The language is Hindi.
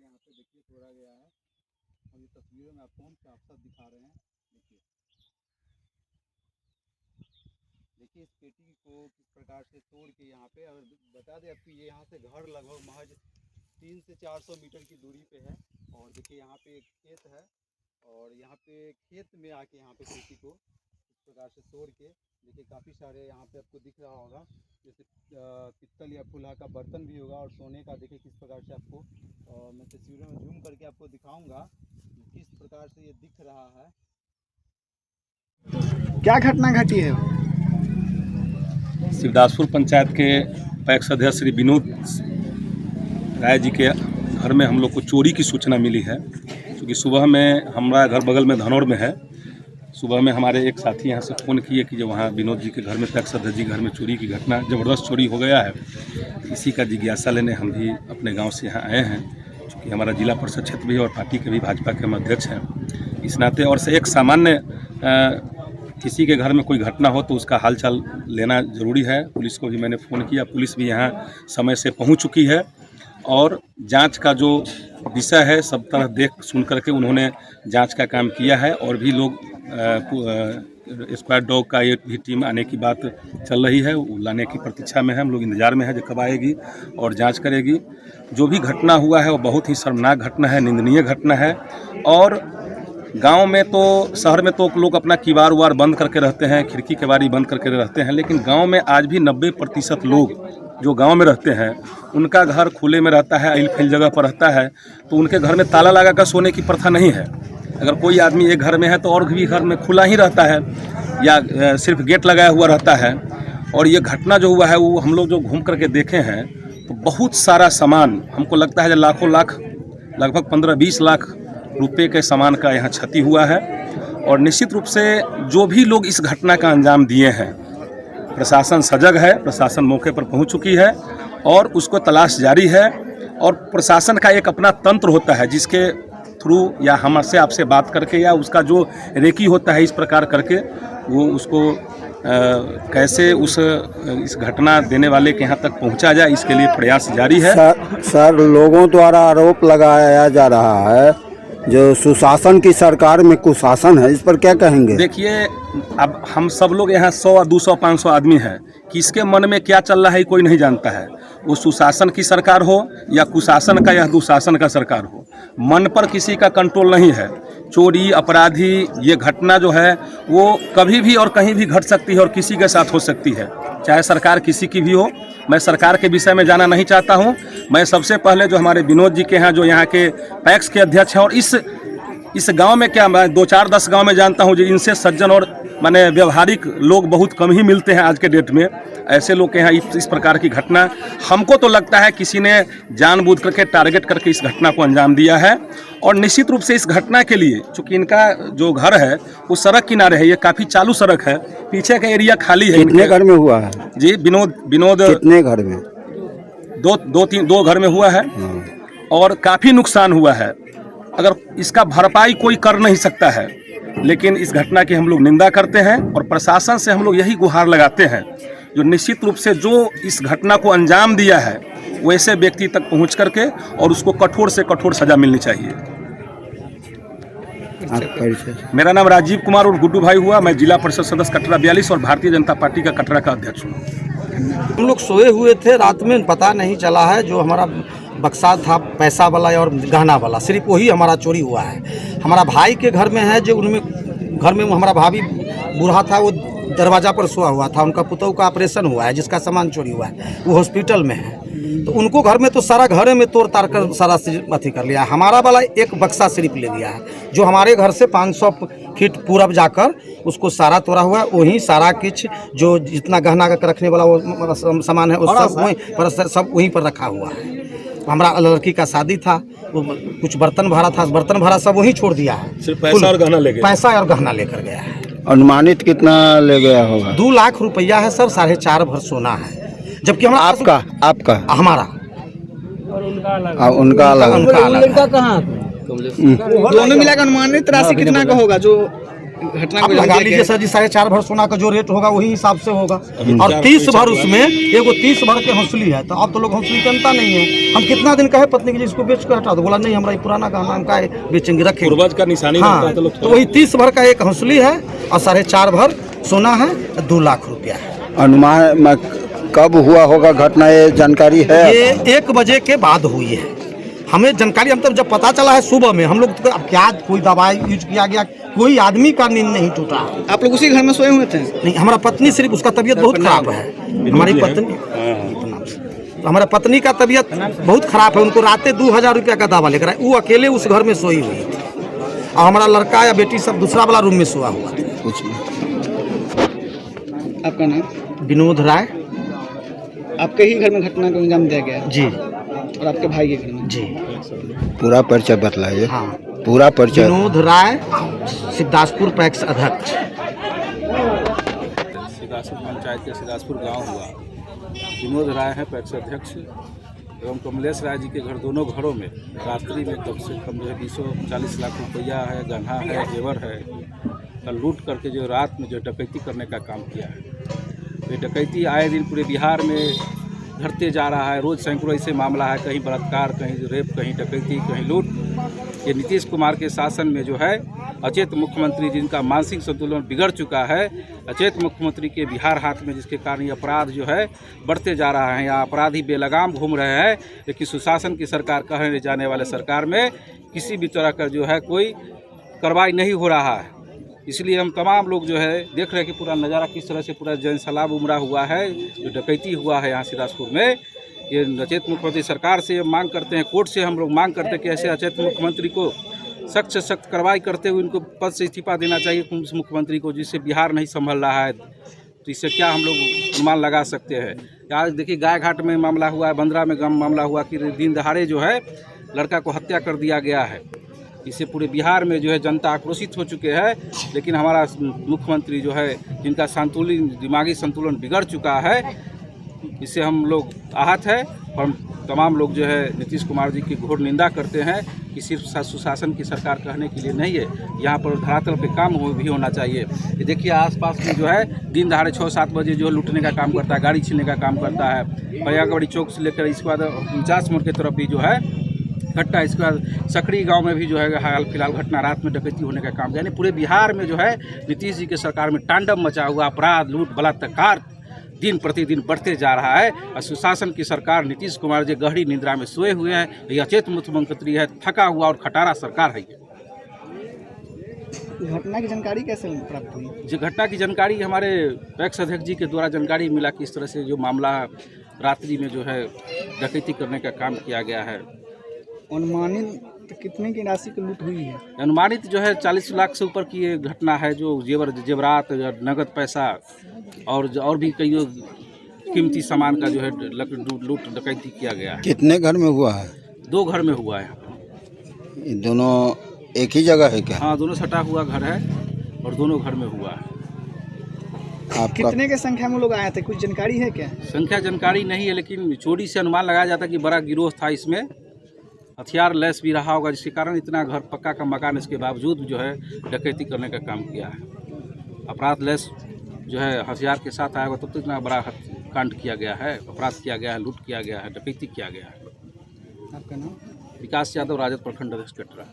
यहाँ पे देखिए तोड़ा गया है। और ये तस्वीरों में आपको हम साफ साफ दिखा रहे हैं। देखिए इस पेटी को किस प्रकार से तोड़ के यहाँ पे, अगर बता दें आपको, ये यहाँ से घर लगभग महज 300 से 400 मीटर की दूरी पे है। और देखिए यहाँ पे एक खेत है और यहाँ पे खेत में आके यहाँ पे पेटी को इस प्रकार से तोड़ के देखिए काफ़ी सारे यहाँ पे आपको दिख रहा होगा, जैसे पित्तल या फुल्हा का बर्तन भी होगा और सोने का। देखिए किस प्रकार से आपको मैं तस्वीरों में जूम करके आपको दिखाऊंगा किस प्रकार से ये दिख रहा है। क्या घटना घटी है? शिवदासपुर पंचायत के पैक्स अध्यक्ष श्री विनोद राय जी के घर में हम लोग को चोरी की सूचना मिली है। क्योंकि सुबह में हमारा घर बगल में धनौर में है, सुबह में हमारे एक साथी यहाँ से फ़ोन किए कि जो वहाँ विनोद जी के घर में, पैक्स अध्यक्ष जी घर में चोरी की घटना, ज़बरदस्त चोरी हो गया है। इसी का जिज्ञासा लेने हम भी अपने गाँव से यहाँ आए हैं। चूँकि हमारा जिला परिषद क्षेत्र भी है और पार्टी के भी भाजपा के हम अध्यक्ष हैं, इस नाते और से एक सामान्य किसी के घर में कोई घटना हो तो उसका हालचाल लेना ज़रूरी है। पुलिस को भी मैंने फ़ोन किया, पुलिस भी यहाँ समय से पहुँच चुकी है और जांच का जो विषय है सब तरह देख सुन करके उन्होंने जांच का काम किया है। और भी लोग स्क्वाड डॉग का एक भी टीम आने की बात चल रही है, वो लाने की प्रतीक्षा में है। हम लोग इंतज़ार में है जो कब आएगी और जाँच करेगी। जो भी घटना हुआ है वो बहुत ही शर्मनाक घटना है, निंदनीय घटना है। और गांव में तो, शहर में तो लोग अपना किवाड़ उवाड़ बंद करके रहते हैं, खिड़की केवाड़ी बंद करके रहते हैं, लेकिन गांव में आज भी 90% लोग जो गांव में रहते हैं उनका घर खुले में रहता है, अहिल फैल जगह पर रहता है। तो उनके घर में ताला लगा कर सोने की प्रथा नहीं है। अगर कोई आदमी एक घर में है तो और भी घर में खुला ही रहता है या सिर्फ गेट लगाया हुआ रहता है। और ये घटना जो हुआ है वो हम लोग जो घूम करके देखे हैं तो बहुत सारा सामान, हमको लगता है लाखों लाख, लगभग 15-20 लाख रुपए के सामान का यहाँ क्षति हुआ है। और निश्चित रूप से जो भी लोग इस घटना का अंजाम दिए हैं, प्रशासन सजग है, प्रशासन मौके पर पहुँच चुकी है और उसको तलाश जारी है। और प्रशासन का एक अपना तंत्र होता है जिसके थ्रू या हमसे आपसे बात करके या उसका जो रेकी होता है इस प्रकार करके वो उसको कैसे इस घटना देने वाले के यहाँ तक पहुँचा जाए, इसके लिए प्रयास जारी है। सर लोगों द्वारा आरोप लगाया जा रहा है जो सुशासन की सरकार में कुशासन है, इस पर क्या कहेंगे? देखिए, अब हम सब लोग यहाँ 100, 200, 500 आदमी हैं, किसके मन में क्या चल रहा है कोई नहीं जानता है। वो सुशासन की सरकार हो या कुशासन का या दुशासन का सरकार हो, मन पर किसी का कंट्रोल नहीं है। चोरी, अपराधी, ये घटना जो है वो कभी भी और कहीं भी घट सकती है और किसी के साथ हो सकती है, चाहे सरकार किसी की भी हो। मैं सरकार के विषय में जाना नहीं चाहता हूं। मैं सबसे पहले जो हमारे विनोद जी के हैं, जो यहाँ के पैक्स के अध्यक्ष हैं, और इस गांव में क्या, मैं 2-4-10 गांव में जानता हूं जो इनसे सज्जन और माने व्यवहारिक लोग बहुत कम ही मिलते हैं आज के डेट में। ऐसे लोग के यहाँ इस प्रकार की घटना, हमको तो लगता है किसी ने जानबूझ करके टारगेट करके इस घटना को अंजाम दिया है। और निश्चित रूप से इस घटना के लिए, चूँकि इनका जो घर है वो सड़क किनारे है, ये काफ़ी चालू सड़क है, पीछे का एरिया खाली है। कितने घर में हुआ है जी? विनोद कितने घर में? दो घर में हुआ है और काफ़ी नुकसान हुआ है। अगर इसका भरपाई कोई कर नहीं सकता है, लेकिन इस घटना की हम लोग निंदा करते हैं और प्रशासन से हम लोग यही गुहार लगाते हैं जो निश्चित रूप से जो इस घटना को अंजाम दिया है वैसे व्यक्ति तक पहुंच करके और उसको कठोर से कठोर सजा मिलनी चाहिए। मेरा नाम राजीव कुमार और गुड्डू भाई हुआ। मैं जिला परिषद सदस्य कटरा 42 और भारतीय जनता पार्टी का कटरा का अध्यक्ष हूँ। हम लोग सोए हुए थे, रात में पता नहीं चला है। जो हमारा बक्सा था पैसा वाला और गहना वाला, सिर्फ वही हमारा चोरी हुआ है। हमारा भाई के घर में है, जो उनमें घर में हमारा भाभी बूढ़ा था, वो दरवाज़ा पर सोया हुआ था। उनका पुतों का ऑपरेशन हुआ है, जिसका सामान चोरी हुआ है, वो हॉस्पिटल में है। तो उनको घर में तो सारा घर में तोड़ ताड़ कर सारा अथी कर लिया। हमारा वाला एक बक्सा सिर्फ ले लिया है, जो हमारे घर से 500 फीट पूरब जाकर उसको सारा तोड़ा हुआ है। वहीं सारा कुछ जो जितना गहना का रखने वाला वो सामान है, वो सब वहीं पर रखा हुआ है। हमारा लड़की का शादी था, वो कुछ बर्तन भरा था, बर्तन भरा सब वहीं छोड़ दिया है। सिर्फ पैसा और गहना ले गया। पैसा और गहना लेकर गया है। अनुमानित कितना ले गया होगा? 2 लाख रुपया है सर, 4.5 भर सोना है। जबकि हमारा आपका हमारा उनका अलग। उनका अलग। दोनों मिलाकर अनुमानित राशि कितना का होगा जो घटना आप को लगा जानते लीजिए हैं? सर जी, 4.5 भर सोना का जो रेट होगा वही हिसाब से होगा। अभी और 30 भर हुआ है। उसमें एगो 30 भर के हौसली है, तो अब तो लोग हौसली पहनता नहीं है। हम कितना दिन कहे पत्नी की जी इसको बेच कर हटा दो, बोला नहीं हमारा ये पुराना गहना हम काहे बेचेंगे, रखेंगे। पूर्वज का निशानी रहता हाँ, है तो लोग तो वही 30 भर का एक हौसली है और 4.5 भर सोना है, 2 लाख रुपया है। अनुमान कब हुआ होगा घटना, ये जानकारी है? ये 1 बजे के बाद हुई है। हमें जानकारी हम तब जब पता चला है सुबह में, हम लोग तो अब क्या कोई दवाई यूज किया गया, कोई आदमी का नींद नहीं टूटा। आप लोग उसी घर में सोए हुए थे? नहीं, हमारा पत्नी सिर्फ, उसका तबीयत बहुत खराब है। हमारी पत्नी, हमारा पत्नी का तबीयत बहुत खराब है, उनको रात 2000 रुपया का दवा लेकर आए, वो अकेले उस घर में सोई हुई थी और हमारा लड़का या बेटी सब दूसरा वाला रूम में सोया हुआ था। कुछ आपका नाम? विनोद राय आपके ही घर में घटना को अंजाम दिया गया है जी। और आपके भाई के घर में? जी पूरा परिचय बतलाइए। हाँ, पूरा परिचय। विनोद राय, शिवदासपुर पैक्स अध्यक्ष। सिदासपुर पंचायत के सिदासपुर गांव हुआ। विनोद राय है पैक्स अध्यक्ष एवं कमलेश राय जी के घर, दोनों घरों में रात्रि में कम से कम जो है 240 लाख रुपया है, गहना है, जेवर है, का लूट करके जो रात में जो डकैती करने का काम किया है। ये डकैती आए दिन पूरे बिहार में घटते जा रहा है। रोज़ सैकड़ों ऐसे मामला है, कहीं बलात्कार, कहीं रेप, कहीं डकैती, कहीं लूट। ये नीतीश कुमार के शासन में जो है अचेत मुख्यमंत्री जिनका मानसिक संतुलन बिगड़ चुका है, अचेत मुख्यमंत्री के बिहार हाथ में, जिसके कारण ये अपराध जो है बढ़ते जा रहा है। यहाँ अपराधी बेलगाम घूम रहे हैं, लेकिन सुशासन की सरकार कहने जाने वाले सरकार में किसी भी तरह का जो है कोई कार्रवाई नहीं हो रहा है। इसलिए हम तमाम लोग जो है देख रहे हैं कि पूरा नज़ारा किस तरह से पूरा जन सैलाब उमड़ा हुआ है, जो डकैती हुआ है यहाँ सिदासपुर में। ये अचेत मुख्यमंत्री सरकार से मांग करते हैं, कोर्ट से हम लोग मांग करते हैं कि ऐसे अचेत मुख्यमंत्री को सख्त से सख्त कार्रवाई करते हुए इनको पद से इस्तीफा देना चाहिए उस मुख्यमंत्री को, जिससे बिहार नहीं संभल रहा है। तो इससे क्या हम लोग अनुमान लगा सकते हैं। आज देखिए गाय घाट में मामला हुआ है, बंदरा में मामला हुआ कि दिन दहाड़े जो है लड़का को हत्या कर दिया गया है। इससे पूरे बिहार में जो है जनता आक्रोशित हो चुके हैं, लेकिन हमारा मुख्यमंत्री जो है जिनका दिमागी संतुलन बिगड़ चुका है, इससे हम लोग आहत है। और तमाम लोग जो है नीतीश कुमार जी की घोर निंदा करते हैं कि सिर्फ सुशासन की सरकार कहने के लिए नहीं है, यहाँ पर धरातल पे काम भी होना चाहिए। ये देखिए आसपास में जो है दिन दहाड़े 6-7 बजे जो है लूटने का काम करता है, गाड़ी छीनने का काम करता है। बयागढ़ी चौक से लेकर इसके बाद 49 मोड़ की तरफ भी जो है घटना, इसके बाद सकड़ी गांव में भी जो है हाल फिलहाल घटना रात में डकैती होने का काम, यानी पूरे बिहार में जो है नीतीश जी के सरकार में तांडव मचा हुआ अपराध, लूट, बलात्कार दिन प्रतिदिन बढ़ते जा रहा है। और सुशासन की सरकार नीतीश कुमार जी गहरी निद्रा में सोए हुए हैं। ये अचेत मुख्यमंत्री है, थका हुआ और खटारा सरकार है। घटना की जानकारी कैसे प्राप्त हुई? जो घटना की जानकारी हमारे पैक्स अध्यक्ष जी के द्वारा जानकारी मिला कि इस तरह से जो मामला रात्रि में जो है डकैती करने का काम किया गया है। अनुमानित कितने की राशि की लूट हुई है? अनुमानित जो है 40 लाख से ऊपर की ये घटना है, जो जेवरात, नगद पैसा और भी कई कीमती सामान का जो है लूट डकैती किया गया है। कितने घर में हुआ है? 2 घर में हुआ है। ये दोनों एक ही जगह है क्या? हाँ, दोनों सटा हुआ घर है और दोनों घर में हुआ है। आपका कितने के संख्या में लोग आए थे, कुछ जानकारी है क्या? संख्या जानकारी नहीं है, लेकिन चोरी से अनुमान लगाया जाता है कि बड़ा गिरोह था, इसमें हथियार लैस भी रहा होगा, जिसके कारण इतना घर पक्का का मकान इसके बावजूद जो है डकैती करने का काम किया है। अपराध लैस जो है हथियार के साथ आया हुआ, तब तो इतना बड़ा कांड किया गया है, अपराध किया गया है, लूट किया गया है, डकैती किया गया है। आपका नाम? विकास यादव, राजद प्रखंड अध्यक्ष कटरा।